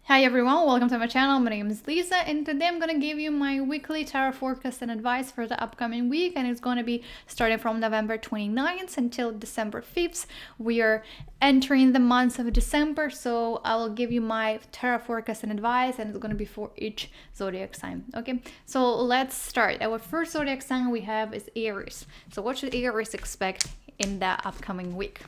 Hi everyone, welcome to my channel. My name is Lisa and today I'm going to give you my weekly tarot forecast and advice for the upcoming week, and it's going to be starting from November 29th until December 5th. We are entering the month of December, so I will give you my tarot forecast and advice, and it's going to be for each zodiac sign. Okay, so let's start. Our first zodiac sign we have is Aries. So what should Aries expect in the upcoming week?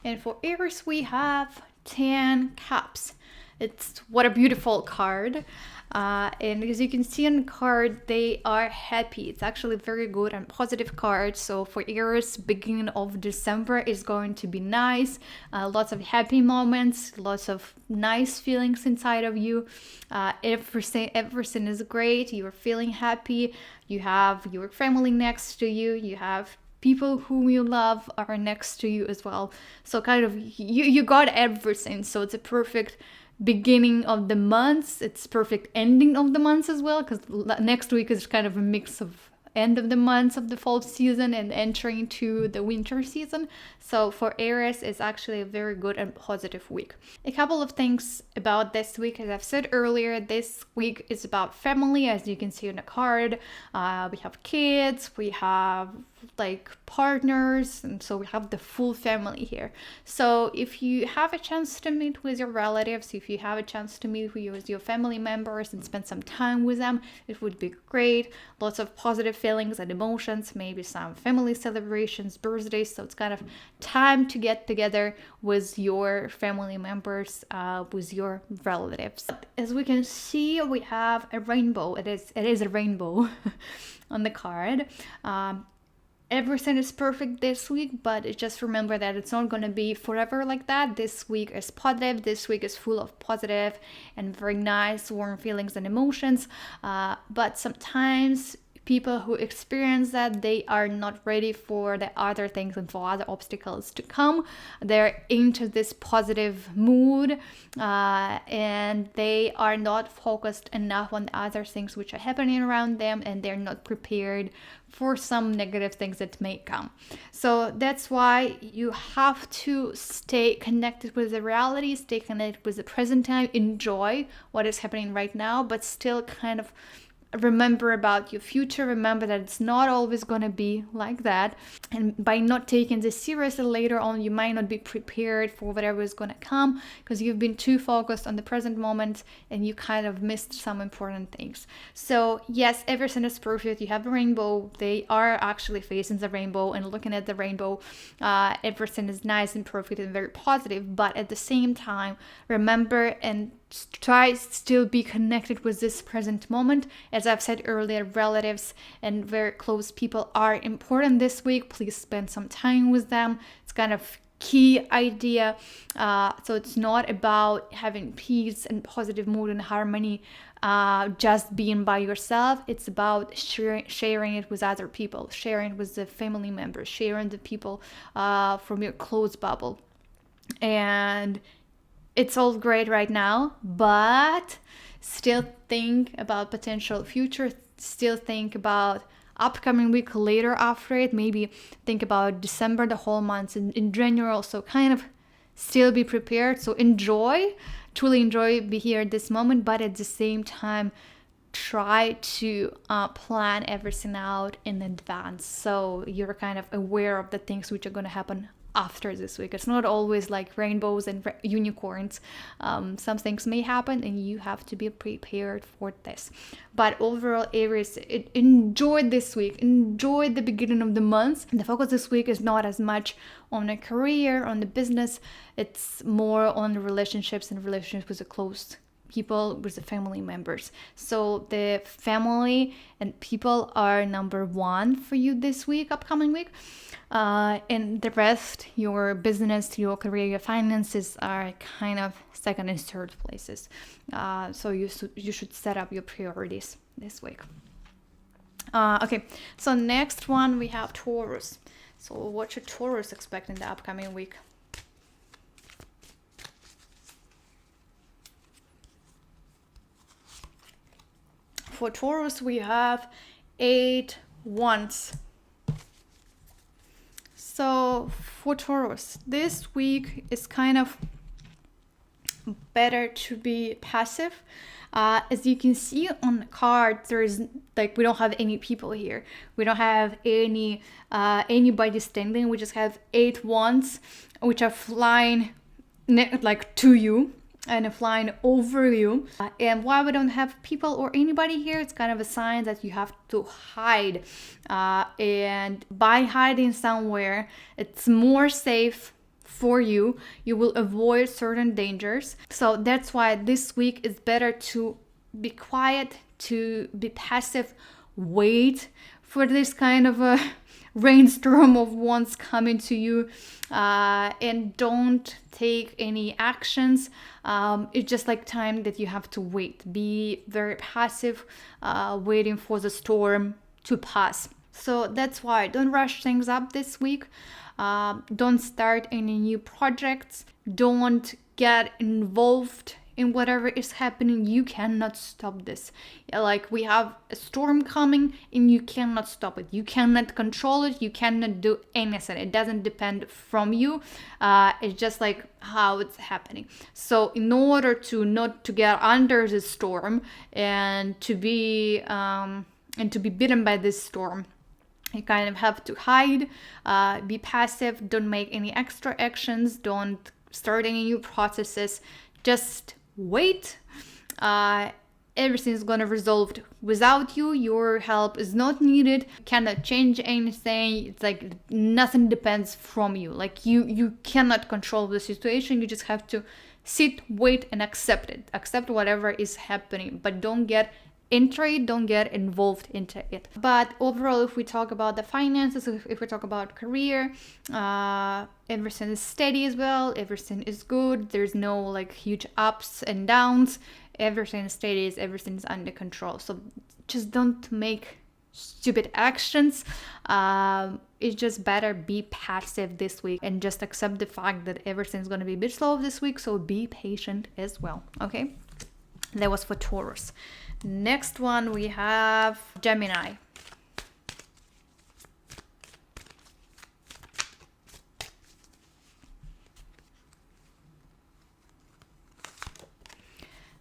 And for Aries, we have 10 Cups. It's what a beautiful card. And as you can see on the card, they are happy. It's actually a very good and positive card. So for Aries, beginning of December is going to be nice. Lots of happy moments, lots of nice feelings inside of you. Everything is great. You're feeling happy. You have your family next to you. You have people whom you love are next to you as well. So kind of you got everything. So it's a perfect beginning of the months. It's perfect ending of the months as well, because next week is kind of a mix of end of the months of the fall season and entering to the winter season. So for Aries, it's actually a very good and positive week. A couple of things about this week. As I've said earlier, this week is about family, as you can see on the card. We have kids, we have like partners, and so we have the full family here. So if you have a chance to meet with your relatives, if you have a chance to meet with your family members and spend some time with them, it would be great. Lots of positive feelings and emotions, maybe some family celebrations, birthdays. So it's kind of time to get together with your family members, with your relatives. As we can see, we have a rainbow. It is a rainbow on the card. Everything is perfect this week, but just remember that it's not going to be forever like that. This week is positive. This week is full of positive and very nice, warm feelings and emotions. But sometimes people who experience that, they are not ready for the other things and for other obstacles to come. They're into this positive mood, and they are not focused enough on the other things which are happening around them, and they're not prepared for some negative things that may come. So that's why you have to stay connected with the reality, stay connected with the present time, enjoy what is happening right now, but still kind of remember about your future. Remember that it's not always going to be like that, and by not taking this seriously, later on you might not be prepared for whatever is going to come, because you've been too focused on the present moment and you kind of missed some important things. So yes, everything is perfect. You have a rainbow. They are actually facing the rainbow and looking at the rainbow. Everything is nice and perfect and very positive, but at the same time, remember and try still be connected with this present moment. As I've said earlier, relatives and very close people are important this week. Please spend some time with them. It's kind of key idea. So it's not about having peace and positive mood and harmony, just being by yourself. It's about sharing it with other people, sharing it with the family members, sharing the people from your close bubble. And it's all great right now, but still think about potential future. Still think about upcoming week later after it. Maybe think about December, the whole month in general. So kind of still be prepared. So truly enjoy, be here at this moment, but at the same time, try to plan everything out in advance, so you're kind of aware of the things which are going to happen after this week. It's not always like rainbows and unicorns. Some things may happen and you have to be prepared for this. But overall, Aries, enjoy this week, enjoy the beginning of the month. The focus this week is not as much on a career, on the business. It's more on the relationships and relationships with the close people, with the family members. So the family and people are number one for you this week, upcoming week. And the rest, your business, your career, your finances are kind of second and third places. So you should set up your priorities this week. Okay, so next one we have Taurus. So what should Taurus expect in the upcoming week? For Taurus, we have 8 wands. So for Taurus, this week is kind of better to be passive. As you can see on the card, there's like, we don't have any people here. We don't have anybody standing. We just have 8 wands, which are flying like to you and flying over you. And why we don't have people or anybody here, it's kind of a sign that you have to hide. And by hiding somewhere, it's more safe for you. You will avoid certain dangers. So that's why this week is better to be quiet, to be passive, wait for this kind of a rainstorm of wands coming to you, and don't take any actions. It's just like time that you have to wait. Be very passive, waiting for the storm to pass. So that's why don't rush things up this week. Don't start any new projects. Don't get involved in whatever is happening. You cannot stop this. Like, we have a storm coming and you cannot stop it. You cannot control it. You cannot do anything. It doesn't depend from you. It's just like how it's happening. So in order to not to get under the storm and to be bitten by this storm, you kind of have to hide, be passive, don't make any extra actions, don't start any new processes, just wait. Everything is gonna resolve without you. Your help is not needed. You cannot change anything. It's like nothing depends from you. Like you cannot control the situation. You just have to sit, wait, and accept it. Accept whatever is happening, but don't get into it, don't get involved into it. But overall, if we talk about the finances, if we talk about career, everything is steady as well. Everything is good. There's no like huge ups and downs. Everything is steady. Everything is under control. So just don't make stupid actions. It's just better be passive this week and just accept the fact that everything's going to be a bit slow this week. So be patient as well. Okay, that was for Taurus. Next one we have Gemini.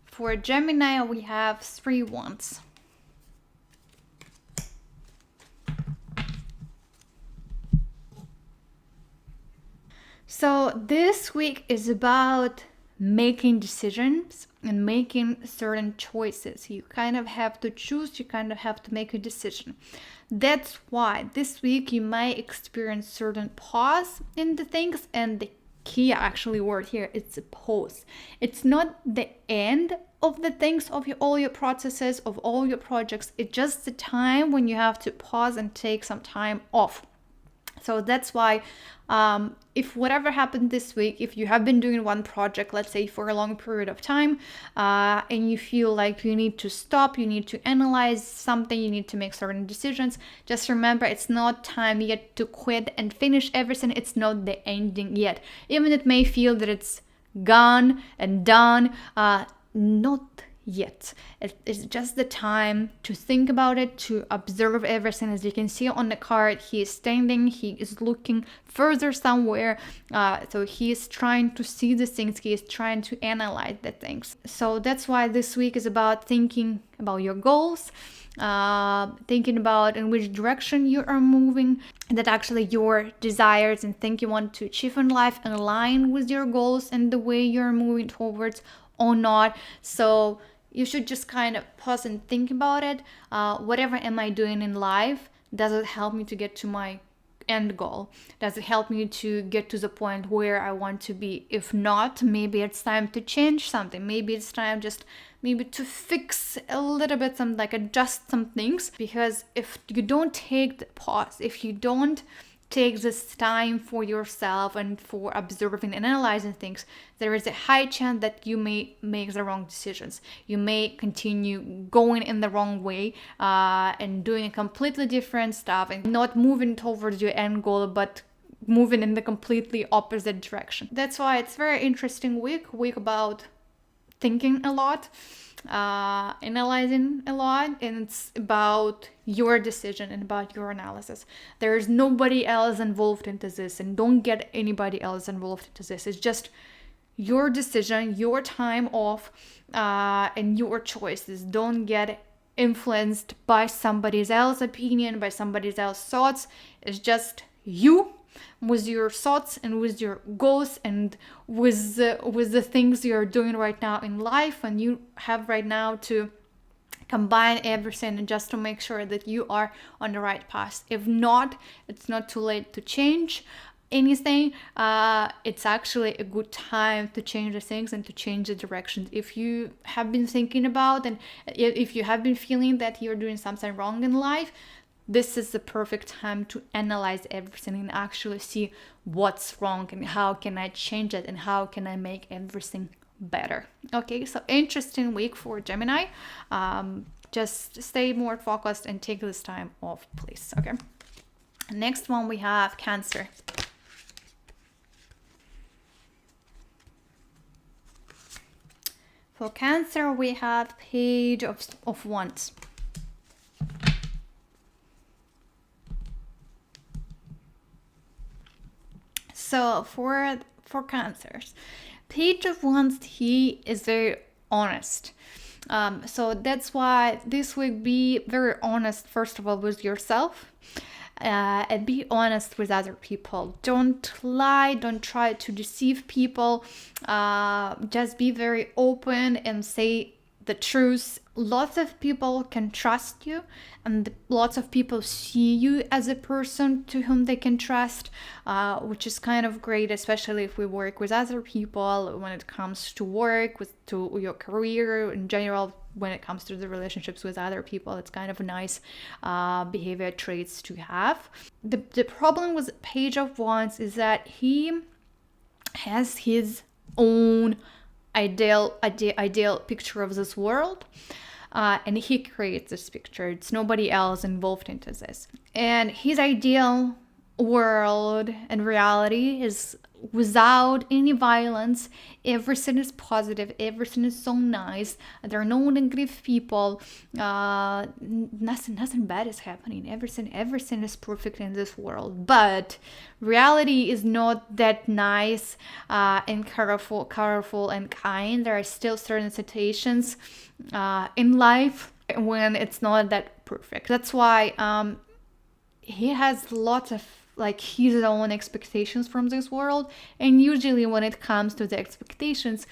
For Gemini we have 3 wands. So this week is about making decisions and making certain choices. You kind of have to choose, you kind of have to make a decision. That's why this week you might experience certain pause in the things, and the key actually word here, it's a pause. It's not the end of the things, of all your processes, of all your projects. It's just the time when you have to pause and take some time off. So that's why if whatever happened this week, if you have been doing one project, let's say for a long period of time, and you feel like you need to stop, you need to analyze something, you need to make certain decisions, just remember it's not time yet to quit and finish everything. It's not the ending yet. Even it may feel that it's gone and done, not yet. It's just the time to think about it, to observe everything. As you can see on the card, he is standing, he is looking further somewhere, so he is trying to see the things, he is trying to analyze the things. So that's why this week is about thinking about your goals, thinking about in which direction you are moving, and that actually your desires and things you want to achieve in life align with your goals and the way you're moving towards or not. So you should just kind of pause and think about it. Whatever am I doing in life? Does it help me to get to my end goal? Does it help me to get to the point where I want to be? If not, maybe it's time to change something. Maybe it's time just maybe to fix a little bit, some like adjust some things. Because if you don't take the pause, if you don't take this time for yourself and for observing and analyzing things, there is a high chance that you may make the wrong decisions. You may continue going in the wrong way, and doing a completely different stuff and not moving towards your end goal, but moving in the completely opposite direction. That's why it's very interesting week about thinking a lot, analyzing a lot, and it's about your decision and about your analysis. There's nobody else involved into this, and don't get anybody else involved into this. It's just your decision, your time off, and your choices. Don't get influenced by somebody else's opinion, by somebody else's thoughts. It's just you with your thoughts and with your goals and with the things you're doing right now in life, and you have right now to combine everything and just to make sure that you are on the right path. If not, it's not too late to change anything. It's actually a good time to change the things and to change the direction. If you have been thinking about, and if you have been feeling that you're doing something wrong in life, this is the perfect time to analyze everything and actually see what's wrong and how can I change it and how can I make everything better. Okay, so interesting week for Gemini. Just stay more focused and take this time off, please. Okay, next one we have Cancer. For Cancer, we have Page of Wands. So for Cancers, Page of Wands, he is very honest. So that's why this week, be very honest, first of all, with yourself. And be honest with other people. Don't lie, don't try to deceive people. Just be very open and say the truth. Lots of people can trust you, and lots of people see you as a person to whom they can trust, which is kind of great, especially if we work with other people when it comes to work, to your career in general. When it comes to the relationships with other people, it's kind of nice behavior traits to have. The problem with Page of Wands is that he has his own ideal picture of this world, and he creates this picture. It's nobody else involved into this. And his ideal world and reality is without any violence. Everything is positive, everything is so nice, there are no negative people, nothing bad is happening, everything is perfect in this world. But reality is not that nice and colorful and kind. There are still certain situations in life when it's not that perfect. That's why he has lots of his own expectations from this world, and usually when it comes to the expectations,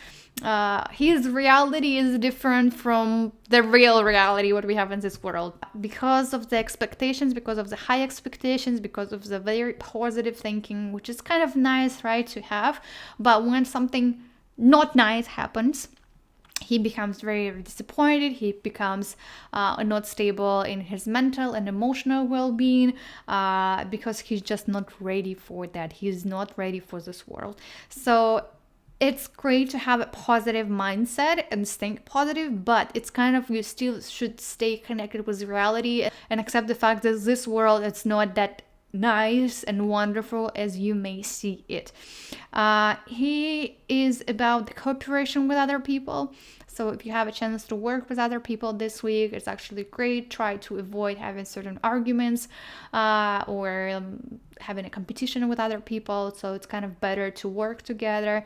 his reality is different from the real reality what we have in this world, because of the expectations, because of the high expectations, because of the very positive thinking, which is kind of nice, right, to have. But when something not nice happens, he becomes very disappointed. He becomes not stable in his mental and emotional well-being, because he's just not ready for that. He's not ready for this world. So it's great to have a positive mindset and think positive, but it's kind of, you still should stay connected with reality and accept the fact that this world, it's not that nice and wonderful as you may see it. He is about the cooperation with other people. So if you have a chance to work with other people this week, it's actually great. Try to avoid having certain arguments or having a competition with other people. So it's kind of better to work together,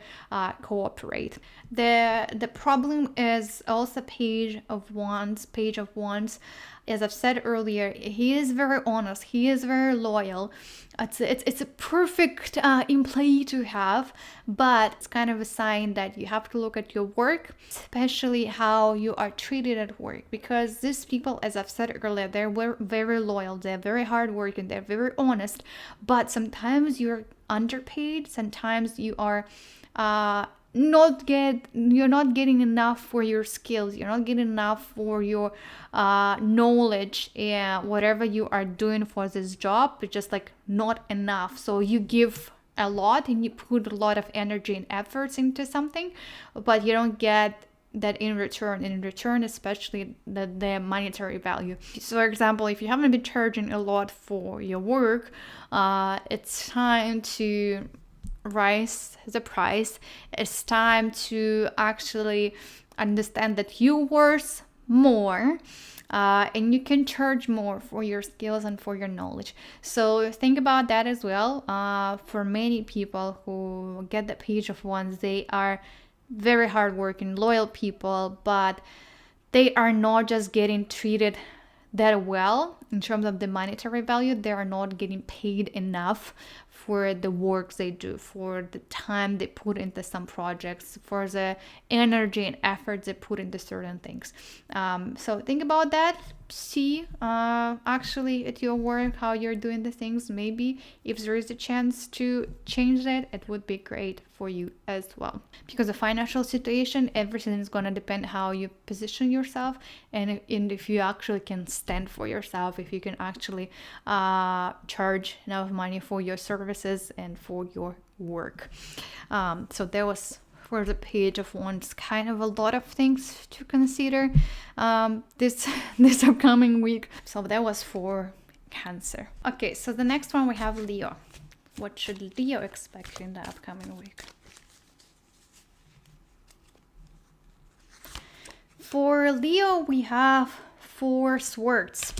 cooperate. The problem is also Page of Wands. As I've said earlier, he is very honest. He is very loyal. It's a perfect employee to have, but it's kind of a sign that you have to look at your work, especially how you are treated at work, because these people, as I've said earlier, they're very loyal, they're very hardworking, they're very honest, but sometimes you're underpaid, sometimes you are you're not getting enough for your skills, you're not getting enough for your knowledge, and whatever you are doing for this job, it's just not enough. So you give a lot and you put a lot of energy and efforts into something, but you don't get that in return, especially the monetary value. So for example, if you haven't been charging a lot for your work, it's time to rise the price. It's time to actually understand that you worth more. And you can charge more for your skills and for your knowledge. So think about that as well. For many people who get the Page of Wands, they are very hardworking, loyal people, but they are not just getting treated that well in terms of the monetary value. They are not getting paid enough for the work they do, for the time they put into some projects, for the energy and effort they put into certain things. So think about that. See actually at your work how you're doing the things. Maybe if there is a chance to change that, it would be great for you as well. Because the financial situation, everything is going to depend how you position yourself, and if you actually can stand for yourself, if you can actually charge enough money for your services and for your work. So there was for the Page of Wands, kind of a lot of things to consider this upcoming week. So that was for Cancer. Okay, so the next one we have Leo. What should Leo expect in the upcoming week? For Leo, we have 4 swords.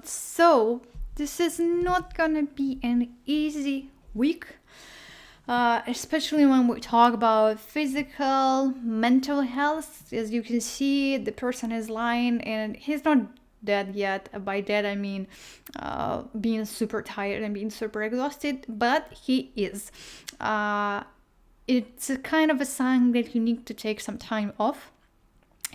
So this is not gonna be an easy week. Especially when we talk about physical, mental health. As you can see, the person is lying and he's not dead yet. By dead, I mean being super tired and being super exhausted, but he is. It's a kind of a sign that you need to take some time off.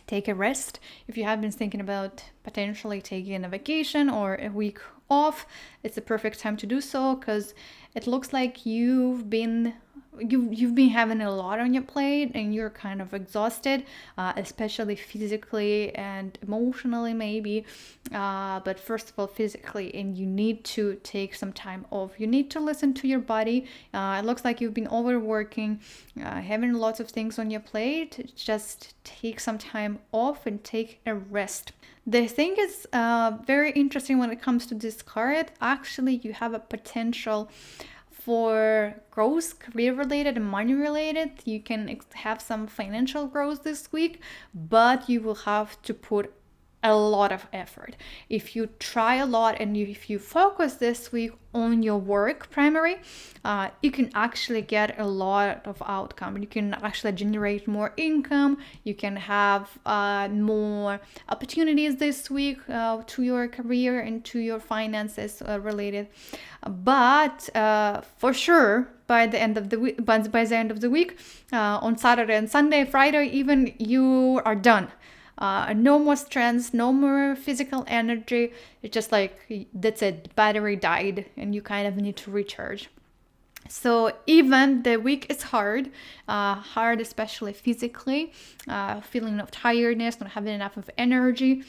Take a rest. If you have been thinking about potentially taking a vacation or a week off, it's a perfect time to do so, because it looks like you've been having a lot on your plate and you're kind of exhausted, especially physically and emotionally maybe, but first of all physically, and you need to take some time off. You need to listen to your body. It looks like you've been overworking, having lots of things on your plate. Just take some time off and take a rest. The thing is very interesting when it comes to this card. Actually, you have a potential for growth, career related and money related. You can have some financial growth this week, but you will have to put a lot of effort. If you try a lot and if you focus this week on your work primary, you can actually get a lot of outcome. You can actually generate more income. You can have more opportunities this week to your career and to your finances related. But for sure, by the end of the week, on Saturday and Sunday, Friday even, you are done. No more strength, no more physical energy. It's just like, that's it, battery died and you kind of need to recharge. So even the week is hard especially physically, feeling of tiredness, not having enough of energy.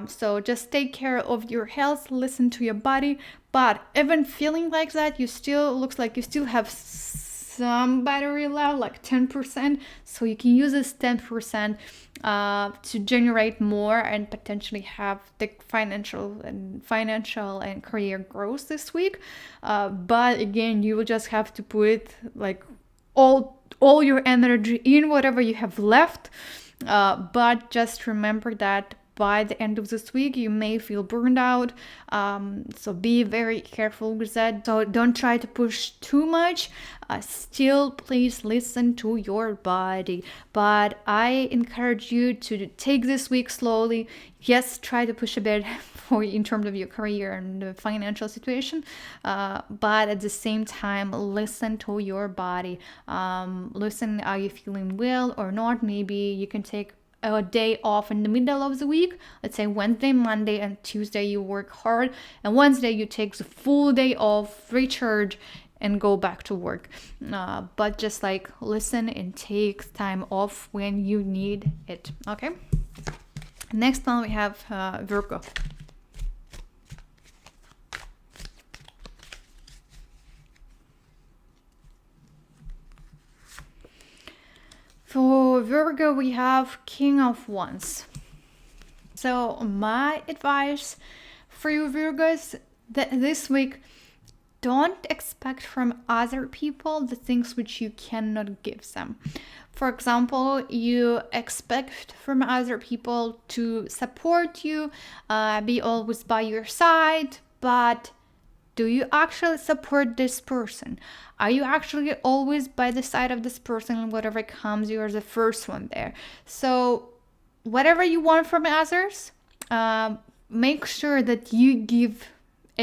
So just take care of your health, listen to your body. But even feeling like that, looks like you still have some battery left, like 10%. So you can use this 10% to generate more and potentially have the financial and career growth this week. But again, you will just have to put like all your energy in whatever you have left. But just remember that by the end of this week, you may feel burned out. So be very careful with that. So don't try to push too much. Still, please listen to your body. But I encourage you to take this week slowly. Yes, try to push a bit in terms of your career and the financial situation. But at the same time, listen to your body. Listen, are you feeling well or not? Maybe you can take a day off in the middle of the week. Let's say Wednesday, Monday, and Tuesday you work hard, and Wednesday you take the full day off, recharge, and go back to work. But just like listen and take time off when you need it. Okay. Next one we have Virgo. For Virgo, we have King of Wands. So my advice for you Virgos, that this week, don't expect from other people the things which you cannot give them. For example, you expect from other people to support you, be always by your side, but do you actually support this person? Are you actually always by the side of this person, and whatever comes, you are the first one there? So whatever you want from others, make sure that you give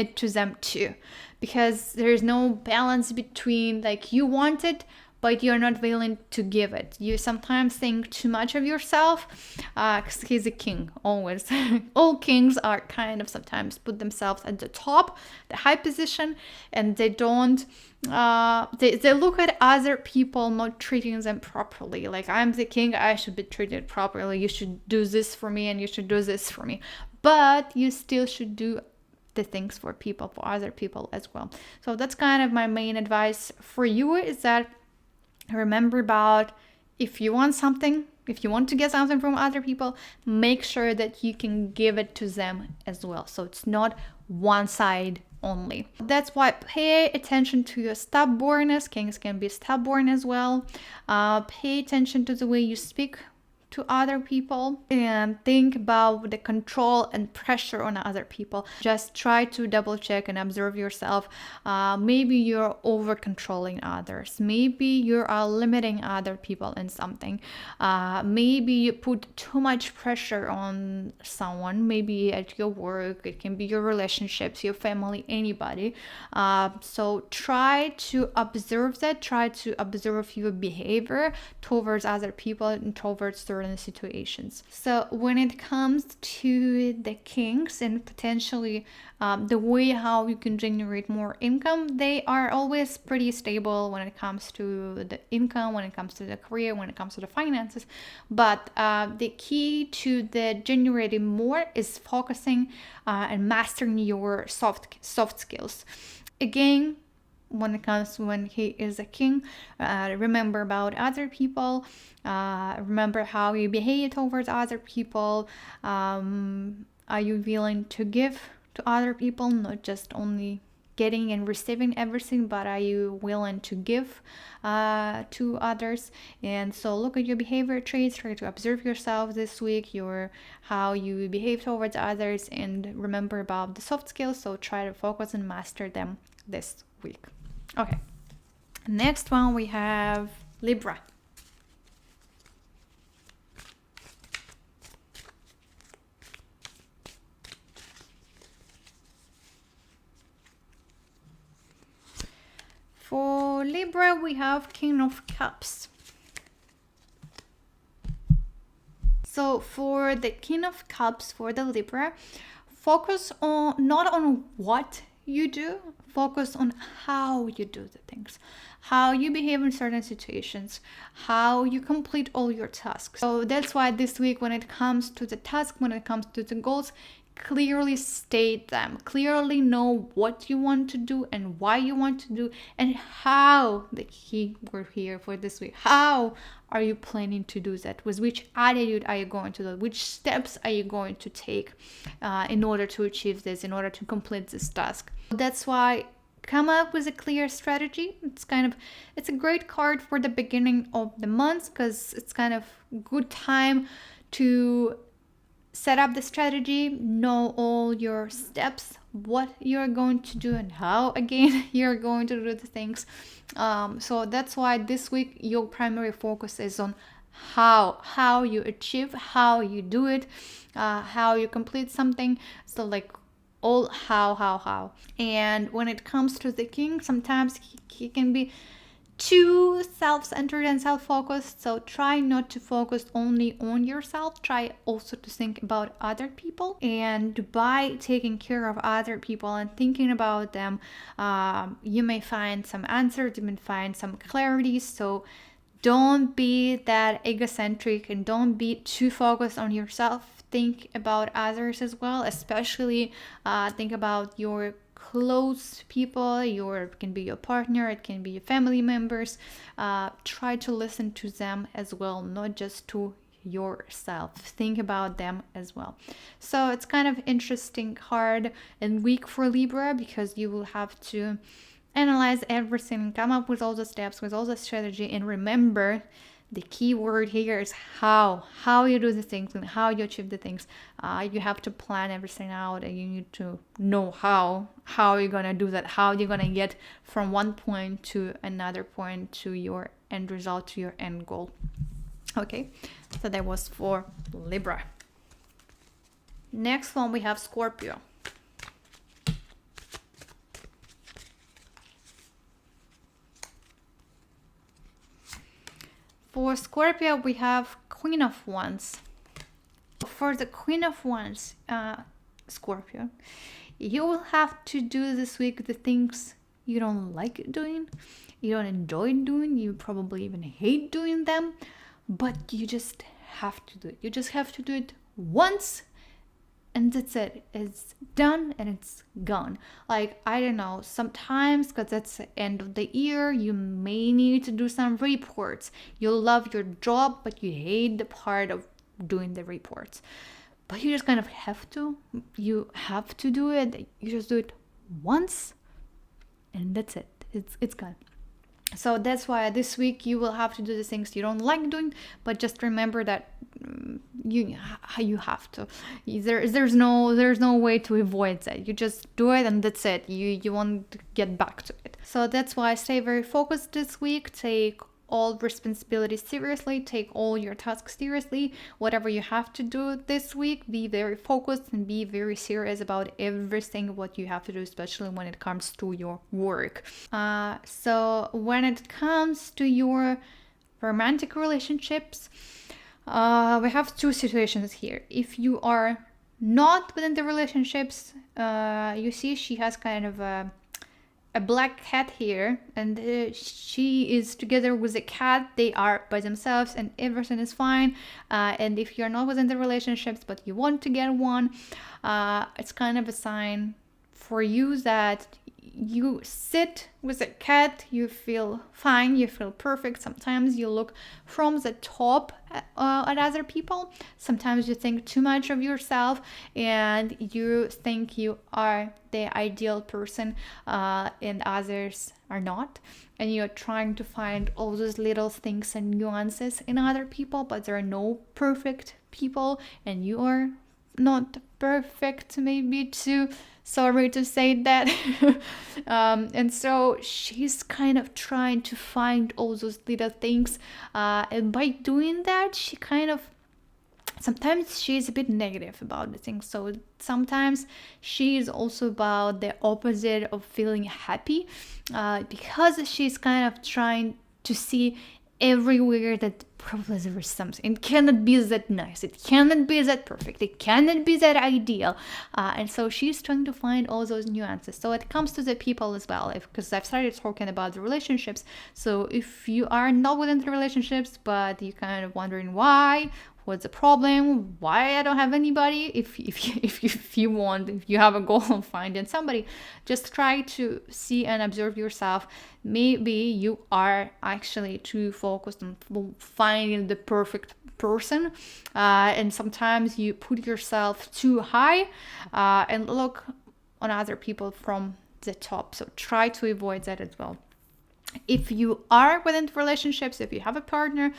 it to them too, because there is no balance between like you want it but you're not willing to give it. You sometimes think too much of yourself, because he's a king always. All kings are kind of sometimes put themselves at the top, the high position, and they don't they look at other people not treating them properly. Like, I'm the king, I should be treated properly, you should do this for me and you should do this for me, but you still should do the things for people, for other people as well. So that's kind of my main advice for you, is that remember about, if you want something, if you want to get something from other people, make sure that you can give it to them as well. So it's not one side only. That's why pay attention to your stubbornness. Kings can be stubborn as well. Pay attention to the way you speak to other people, and think about the control and pressure on other people. Just try to double check and observe yourself. Maybe you're over controlling others, maybe you are limiting other people in something, maybe you put too much pressure on someone, maybe at your work, it can be your relationships, your family, anybody. So try to observe that, try to observe your behavior towards other people and towards certain situations. So when it comes to the kings and potentially the way how you can generate more income, they are always pretty stable when it comes to the income, when it comes to the career, when it comes to the finances. But the key to the generating more is focusing and mastering your soft skills. Again, when he is a king, remember about other people, remember how you behave towards other people. Are you willing to give to other people, not just only getting and receiving everything, but are you willing to give to others? And so look at your behavior traits, try to observe yourself this week, how you behave towards others, and remember about the soft skills. So try to focus and master them this week. Okay, next one we have Libra. For Libra, we have King of Cups. So for the King of Cups, for the Libra, focus on not on what you do, focus on how you do the things, how you behave in certain situations, how you complete all your tasks. So that's why this week, when it comes to the task, when it comes to the goals, clearly state them, clearly know what you want to do and why you want to do, and how the key word here for this week, how are you planning to do that, with which attitude are you going to do, which steps are you going to take in order to achieve this, in order to complete this task. That's why come up with a clear strategy. It's a great card for the beginning of the month, because it's kind of good time to set up the strategy, know all your steps, what you're going to do, and how again you're going to do the things. So that's why this week your primary focus is on how you achieve, how you do it, how you complete something. So like all how. And when it comes to the king, sometimes he can be too self-centered and self-focused, so try not to focus only on yourself, try also to think about other people. And by taking care of other people and thinking about them, you may find some answers, you may find some clarity. So don't be that egocentric and don't be too focused on yourself. Think about others as well, especially think about your close people. It can be your partner, it can be your family members. Try to listen to them as well, not just to yourself. Think about them as well. So it's kind of interesting card and week for Libra, because you will have to analyze everything, come up with all the steps, with all the strategy, and remember the key word here is how you do the things and how you achieve the things. You have to plan everything out, and you need to know how you're gonna do that, how you're gonna get from one point to another point, to your end result, to your end goal. Okay, so that was for Libra. Next one, we have Scorpio. For Scorpio, we have Queen of Wands. For the Queen of Wands, Scorpio, you will have to do this week the things you don't like doing, you don't enjoy doing, you probably even hate doing them, but you just have to do it. You just have to do it once, and that's it. It's done and it's gone. Like, I don't know, sometimes, because it's the end of the year, you may need to do some reports. You love your job, but you hate the part of doing the reports. But you just kind of have to. You have to do it. You just do it once, and that's it. It's gone. So that's why this week you will have to do the things you don't like doing, but just remember that you have to. There's no way to avoid that. You just do it and that's it. You won't get back to it. So that's why I stay very focused this week. Take all responsibilities seriously, take all your tasks seriously. Whatever you have to do this week, be very focused and be very serious about everything what you have to do, especially when it comes to your work. So when it comes to your romantic relationships, we have two situations here. If you are not within the relationships, you see she has kind of a black cat here, and she is together with a cat. They are by themselves and everything is fine. And if you're not within the relationships but you want to get one, it's kind of a sign for you that you sit with a cat, you feel fine, you feel perfect. Sometimes you look from the top at other people. Sometimes you think too much of yourself and you think you are the ideal person, and others are not. And you're trying to find all those little things and nuances in other people, but there are no perfect people, and you are not perfect, maybe too. Sorry to say that. And so she's kind of trying to find all those little things. And by doing that, she kind of, sometimes she's a bit negative about the things. So sometimes she is also about the opposite of feeling happy, because she's kind of trying to see everywhere that probably there is something. It cannot be that nice, it cannot be that perfect, it cannot be that ideal, and so she's trying to find all those nuances. So it comes to the people as well, because I've started talking about the relationships. So if you are not within the relationships but you kind of wondering what's the problem, why I don't have anybody, if you have a goal of finding somebody, just try to see and observe yourself. Maybe you are actually too focused on finding the perfect person, and sometimes you put yourself too high and look on other people from the top. So try to avoid that as well. If you are within relationships, if you have a partner,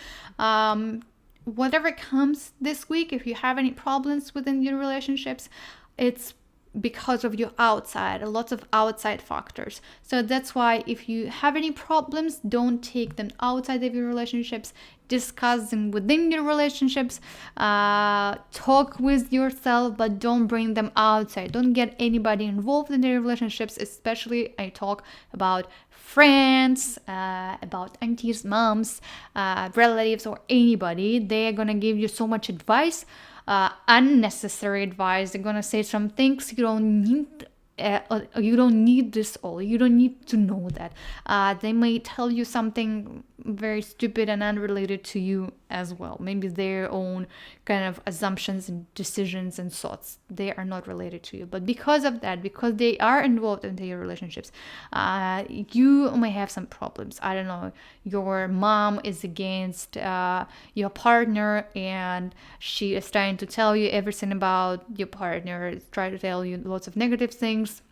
whatever comes this week, if you have any problems within your relationships, it's because of your outside, lots of outside factors. So that's why if you have any problems, don't take them outside of your relationships. Discuss them within your relationships. Talk with yourself, but don't bring them outside. Don't get anybody involved in their relationships, especially I talk about friends, about aunties, moms, relatives, or anybody. They're gonna give you so much advice, unnecessary advice. They're gonna say some things you don't need. You don't need this all. You don't need to know that. They may tell you something very stupid and unrelated to you as well. Maybe their own kind of assumptions and decisions and thoughts. They are not related to you. But because of that, because they are involved into your relationships, you may have some problems. I don't know, your mom is against your partner and she is trying to tell you everything about your partner, try to tell you lots of negative things.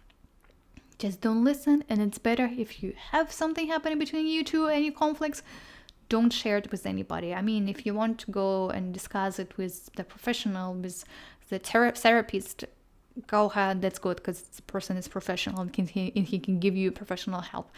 just don't listen. And it's better if you have something happening between you two, any conflicts, don't share it with anybody. I mean, if you want to go and discuss it with the professional, with the therapist, go ahead, that's good, because the person is professional and he can give you professional help.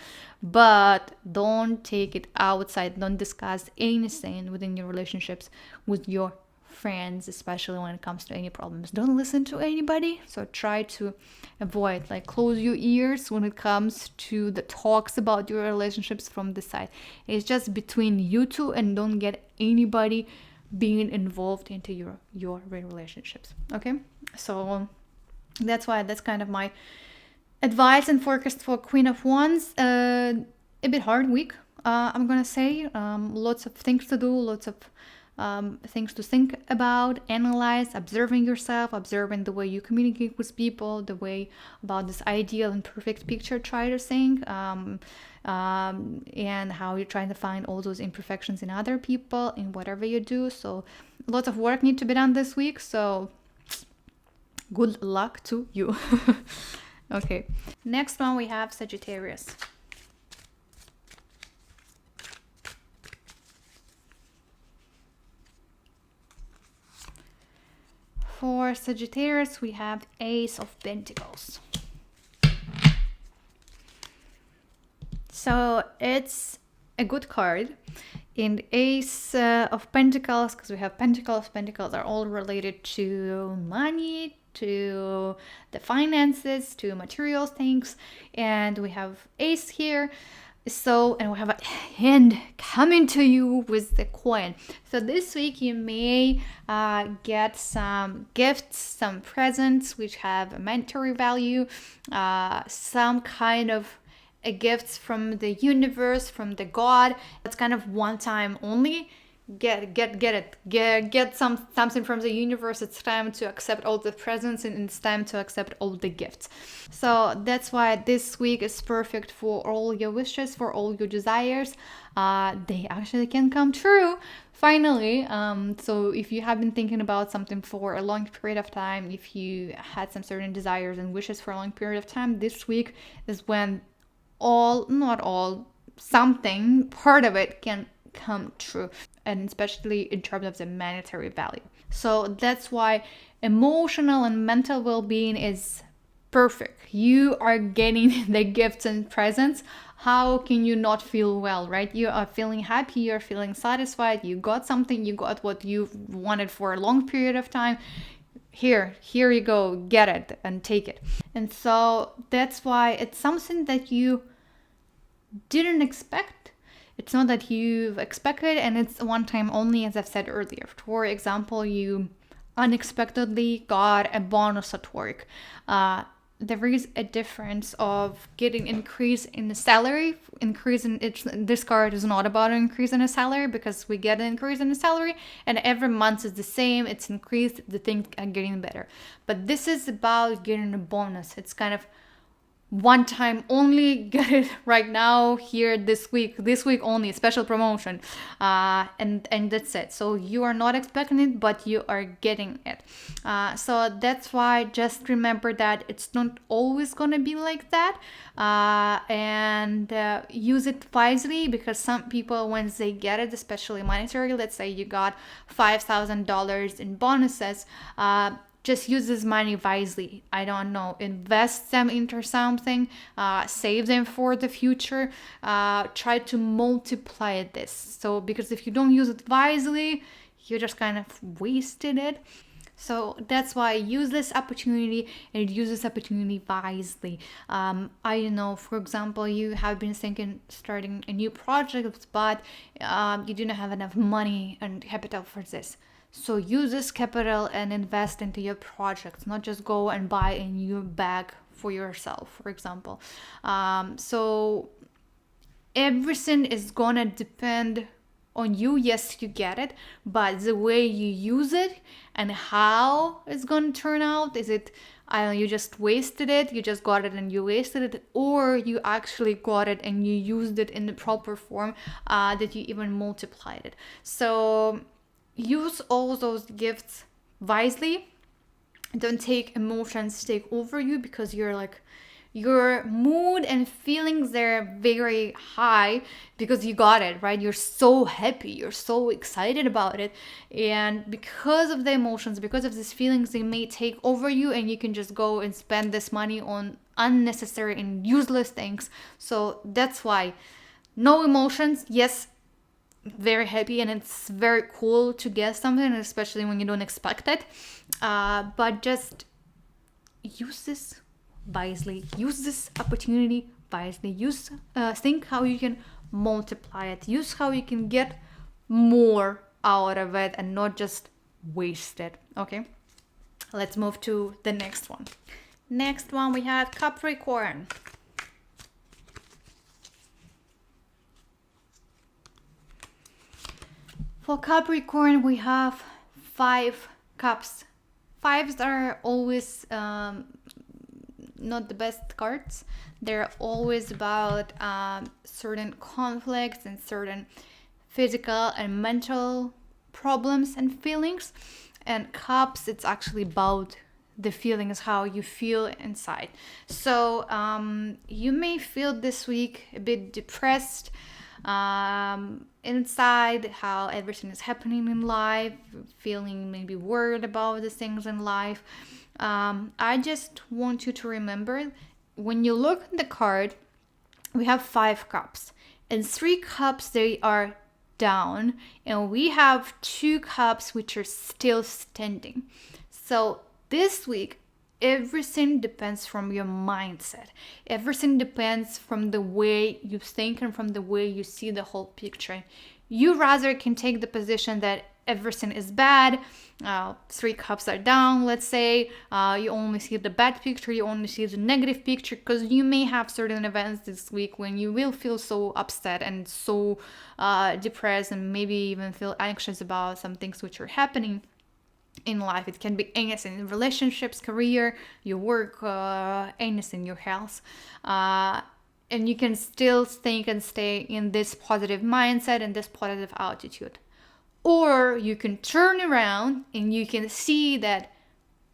But don't take it outside. Don't discuss anything within your relationships with your friends, especially when it comes to any problems. Don't listen to anybody. So try to avoid, like, close your ears when it comes to the talks about your relationships from the side. It's just between you two, and don't get anybody being involved into your relationships. Okay, so that's kind of my advice and forecast for Queen of Wands. A bit hard week, I'm gonna say. Lots of things to do, lots of things to think about, analyze, observing yourself, observing the way you communicate with people, the way about this ideal and perfect picture try to think, and how you're trying to find all those imperfections in other people, in whatever you do. So lots of work need to be done this week, so good luck to you. Okay, next one we have Sagittarius. For Sagittarius, we have Ace of Pentacles. So it's a good card. In Ace of Pentacles, because we have Pentacles are all related to money, to the finances, to material things. And we have Ace here. So, and we have a hand coming to you with the coin. So this week you may get some gifts, some presents which have a monetary value, some kind of gifts from the universe, from the God. It's kind of one time only. Get something from the universe. It's time to accept all the presents, and it's time to accept all the gifts. So that's why this week is perfect for all your wishes, for all your desires. They actually can come true finally. So if you have been thinking about something for a long period of time, if you had some certain desires and wishes for a long period of time, this week is when not all, something, part of it can come true, and especially in terms of the monetary value. So that's why emotional and mental well-being is perfect. You are getting the gifts and presents. How can you not feel well, right? You are feeling happy, you're feeling satisfied, you got something, you got what you wanted for a long period of time. Here you go, get it and take it. And so that's why it's something that you didn't expect. It's not that you've expected, and it's one time only, as I've said earlier. For example, you unexpectedly got a bonus at work. There is a difference of getting increase in the salary. This card is not about an increase in a salary, because we get an increase in the salary and every month is the same. It's increased, the things are getting better. But this is about getting a bonus. It's kind of one time only, get it right now, here, this week only, special promotion, and that's it. So you are not expecting it, but you are getting it. So that's why just remember that it's not always gonna be like that, and use it wisely, because some people, once they get it, especially monetary, let's say you got $5,000 in bonuses, just use this money wisely. I don't know, invest them into something, save them for the future, try to multiply this. So, because if you don't use it wisely, you just kind of wasted it. So that's why use this opportunity, and use this opportunity wisely. I know, for example, you have been thinking starting a new project, but you do not have enough money and capital for this. So use this capital and invest into your projects, not just go and buy a new bag for yourself, for example. So everything is gonna depend on you. Yes, you get it, but the way you use it and how it's gonna turn out, is it, I don't know, you just wasted it, you just got it and you wasted it, or you actually got it and you used it in the proper form, that you even multiplied it. So use all those gifts wisely. Don't take emotions take over you, because you're like, Your mood and feelings are very high because you got it, right? You're so happy, you're so excited about it. And because of the emotions, because of these feelings, they may take over you, and you can just go and spend this money on unnecessary and useless things. So that's why no emotions. Yes, very happy, and it's very cool to get something, especially when you don't expect it, but just use this wisely, use this opportunity wisely, think how you can multiply it, use how you can get more out of it and not just waste it. Okay, let's move to the next one. Next one, we have Capricorn. For Capricorn, we have 5 cups. Fives are always not the best cards. They're always about certain conflicts and certain physical and mental problems and feelings. And cups, it's actually about the feelings, how you feel inside. So you may feel this week a bit depressed inside, how everything is happening in life, feeling maybe worried about the things in life. I just want you to remember, when you look at the card, we have 5 cups, and 3 cups, they are down, and we have 2 cups which are still standing. So this week, everything depends from your mindset. Everything depends from the way you think and from the way you see the whole picture. You rather can take the position that everything is bad, 3 cups are down, let's say, you only see the bad picture, you only see the negative picture, because you may have certain events this week when you will feel so upset and so depressed, and maybe even feel anxious about some things which are happening in life. It can be anything, relationships, career, your work, anything, your health, and you can still think and stay in this positive mindset and this positive attitude. Or you can turn around and you can see that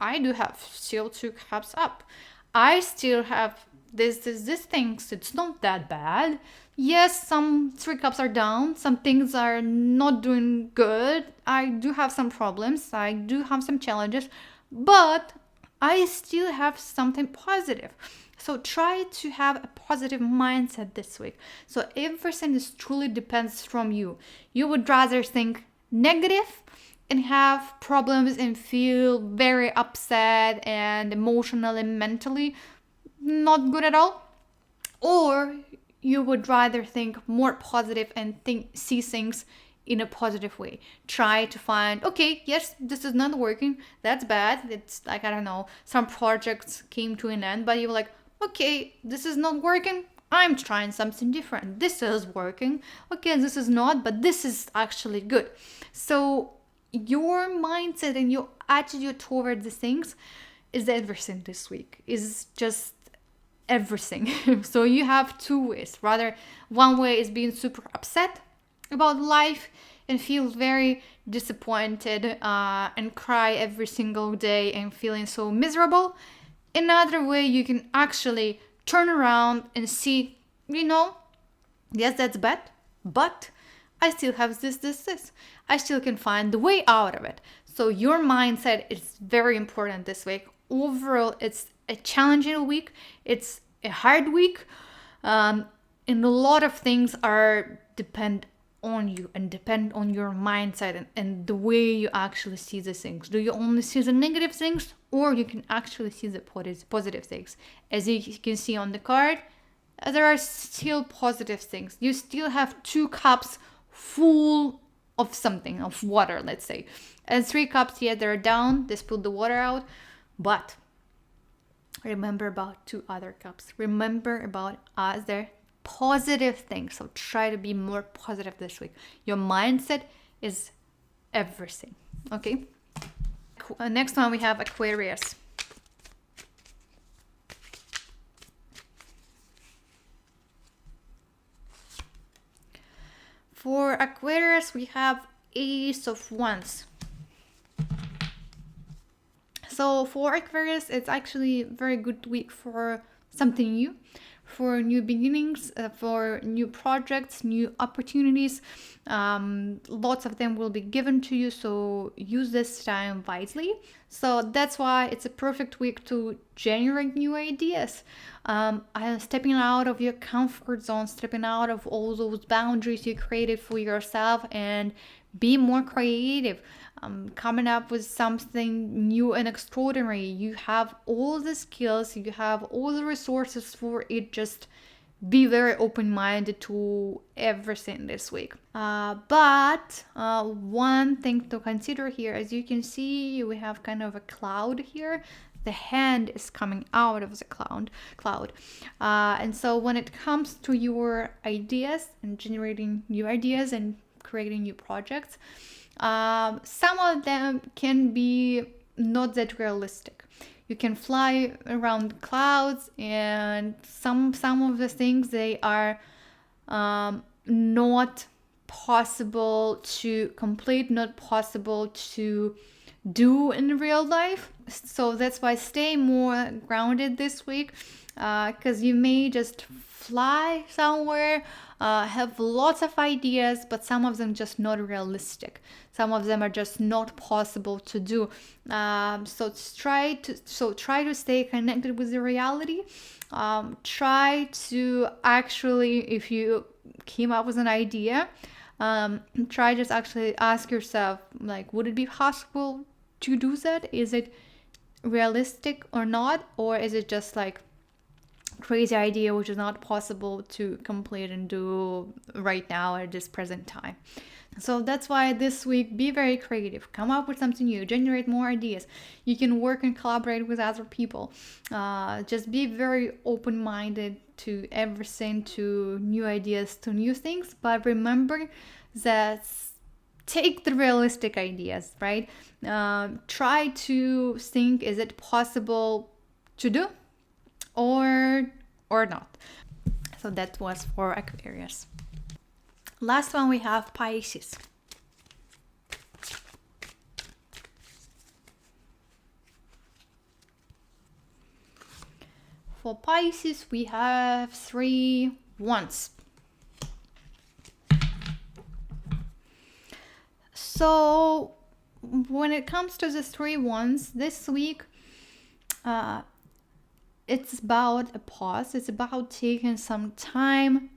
I do have still 2 cups up. I still have this things. It's not that bad. Yes, some 3 cups are down. Some things are not doing good. I do have some problems. I do have some challenges. But I still have something positive. So try to have a positive mindset this week. So everything is truly depends from you. You would rather think negative and have problems and feel very upset and emotionally, mentally not good at all, or you would rather think more positive and see things in a positive way. Try to find, okay, yes, this is not working, that's bad, it's like, I don't know, some projects came to an end, but you're like, okay, this is not working, I'm trying something different. This is working. Okay, this is not, but this is actually good. So your mindset and your attitude toward the things is everything this week. Is just everything. So you have 2 ways. Rather, one way is being super upset about life and feel very disappointed and cry every single day and feeling so miserable. Another way, you can actually turn around and see, yes, that's bad, but I still have this. I still can find the way out of it. So your mindset is very important this week. Overall, it's a challenging week. It's a hard week. And a lot of things depend on you and depend on your mindset and the way you actually see the things. Do you only see the negative things, or you can actually see the positive things? As you can see on the card, there are still positive things. You still have 2 cups full of something, of water, let's say. And 3 cups, yeah, they're down, they spilled the water out. But remember about 2 other cups. Remember about other positive things. So try to be more positive this week. Your mindset is everything. Okay? Next one, we have Aquarius. For Aquarius, we have Ace of Wands. So for Aquarius, it's actually a very good week for something new, for new beginnings, for new projects, new opportunities. Lots of them will be given to you, so use this time wisely. So that's why it's a perfect week to generate new ideas. Stepping out of your comfort zone, stepping out of all those boundaries you created for yourself, and be more creative. Coming up with something new and extraordinary. You have all the skills, you have all the resources for it. Just be very open-minded to everything this week. But one thing to consider here, as you can see, we have kind of a cloud here. The hand is coming out of the cloud. And so when it comes to your ideas and generating new ideas and creating new projects, some of them can be not that realistic. You can fly around clouds, and some of the things, they are not possible to complete, not possible to do in real life. So that's why stay more grounded this week, because you may just fly somewhere, have lots of ideas, but some of them just not realistic. Some of them are just not possible to do. So try to stay connected with the reality. Try to actually, if you came up with an idea, try just actually ask yourself, like, would it be possible to do that? Is it realistic or not? Or is it just like crazy idea which is not possible to complete and do right now at this present time? So that's why this week, be very creative, come up with something new, generate more ideas. You can work and collaborate with other people. Just be very open-minded to everything, to new ideas, to new things. But remember that take the realistic ideas, right? Try to think, is it possible to do or not? So that was for Aquarius. Last one, we have Pisces. For Pisces, we have 3 wands. So when it comes to the 3 wands this week, it's about a pause. It's about taking some time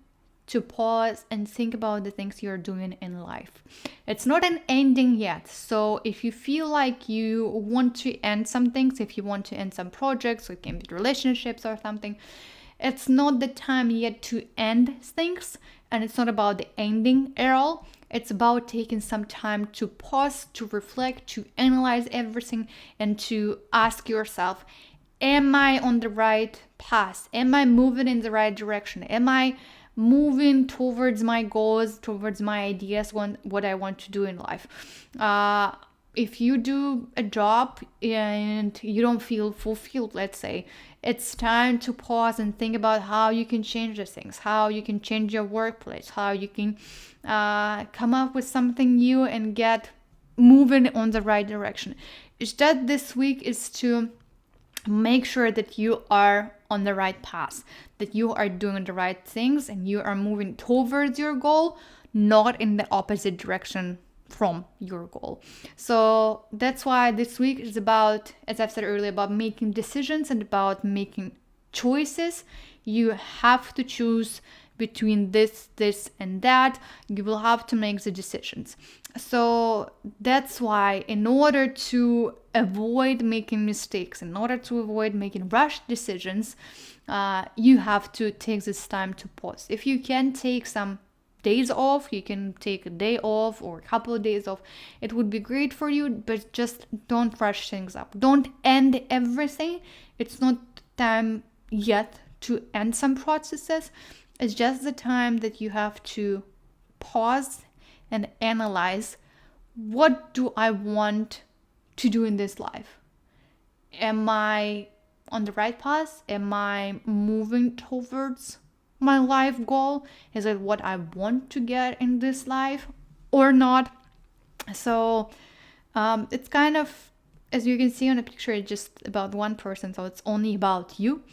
to pause and think about the things you're doing in life. It's not an ending yet. So if you feel like you want to end some things, if you want to end some projects, it can be relationships or something, it's not the time yet to end things. And it's not about the ending at all. It's about taking some time to pause, to reflect, to analyze everything, and to ask yourself, am I on the right path? Am I moving in the right direction? Am I moving towards my goals, towards my ideas, what I want to do in life? If you do a job and you don't feel fulfilled, let's say, it's time to pause and think about how you can change the things, how you can change your workplace, how you can come up with something new and get moving on the right direction. It's that this week is to make sure that you are on the right path, that you are doing the right things and you are moving towards your goal, not in the opposite direction from your goal. So that's why this week is about, as I've said earlier, about making decisions and about making choices. You have to choose between this and that. You will have to make the decisions. So that's why, in order to avoid making mistakes, in order to avoid making rushed decisions, you have to take this time to pause. If you can take some days off, you can take a day off or a couple of days off. It would be great for you, but just don't rush things up. Don't end everything. It's not time yet to end some processes. It's just the time that you have to pause and analyze, what do I want to do in this life? Am I on the right path? Am I moving towards my life goal? Is it what I want to get in this life or not? So it's kind of, as you can see on the picture, it's just about one person, so it's only about you.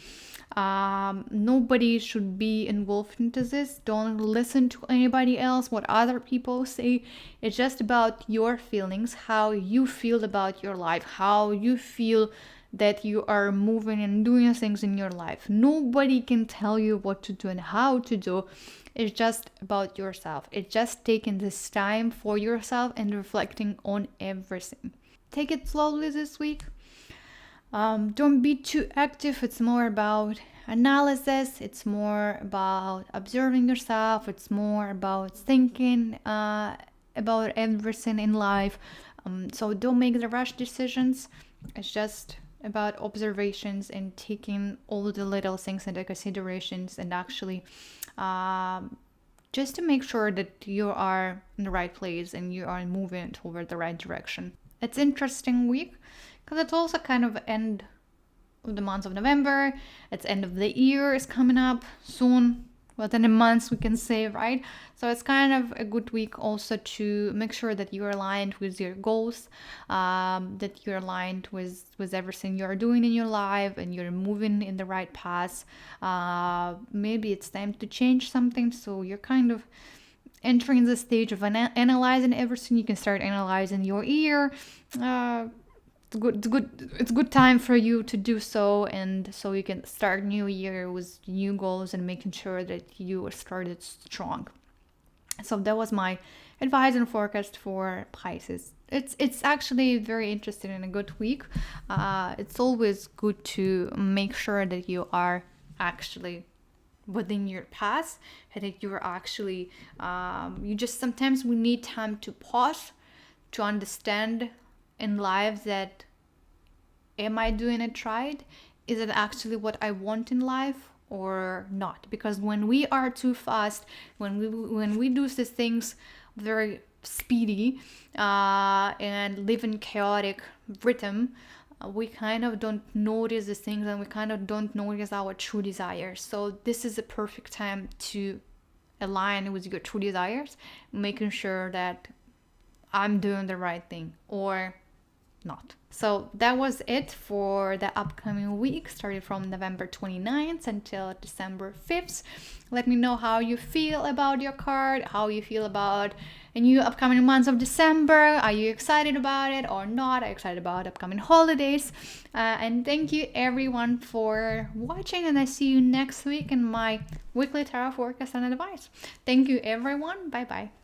Nobody should be involved into this. Don't listen to anybody else, what other people say. It's just about your feelings, how you feel about your life, how you feel that you are moving and doing things in your life. Nobody can tell you what to do and how to do. It's just about yourself. It's just taking this time for yourself and reflecting on everything. Take it slowly this week. Don't be too active. It's more about analysis. It's more about observing yourself. It's more about thinking about everything in life. So don't make the rush decisions. It's just about observations and taking all the little things into considerations, and actually just to make sure that you are in the right place and you are moving toward the right direction. It's an interesting week because it's also kind of end of the month of November. It's end of the year is coming up soon. Within a month, we can say, right? So it's kind of a good week also to make sure that you're aligned with your goals, that you're aligned with everything you're doing in your life, and you're moving in the right path. Maybe it's time to change something, so you're kind of entering the stage of analyzing everything. You can start analyzing your year. It's good time for you to do so, and so you can start new year with new goals and making sure that you started strong. So that was my advice and forecast for Pisces. It's actually very interesting and a good week. It's always good to make sure that you are actually within your path, and that you're actually you just sometimes we need time to pause to understand in life that, am I doing it right? Is it actually what I want in life or not? Because when we are too fast, when we do these things very speedy and live in chaotic rhythm, we kind of don't notice the things, and we kind of don't notice our true desires. So this is a perfect time to align with your true desires, making sure that I'm doing the right thing or not. So that was it for the upcoming week, starting from November 29th until December 5th. Let me know how you feel about your card, how you feel about a new upcoming months of December. Are you excited about it or not? Are you excited about upcoming holidays? And thank you everyone for watching, and I see you next week in my weekly tarot forecast and advice. Thank you everyone. Bye bye.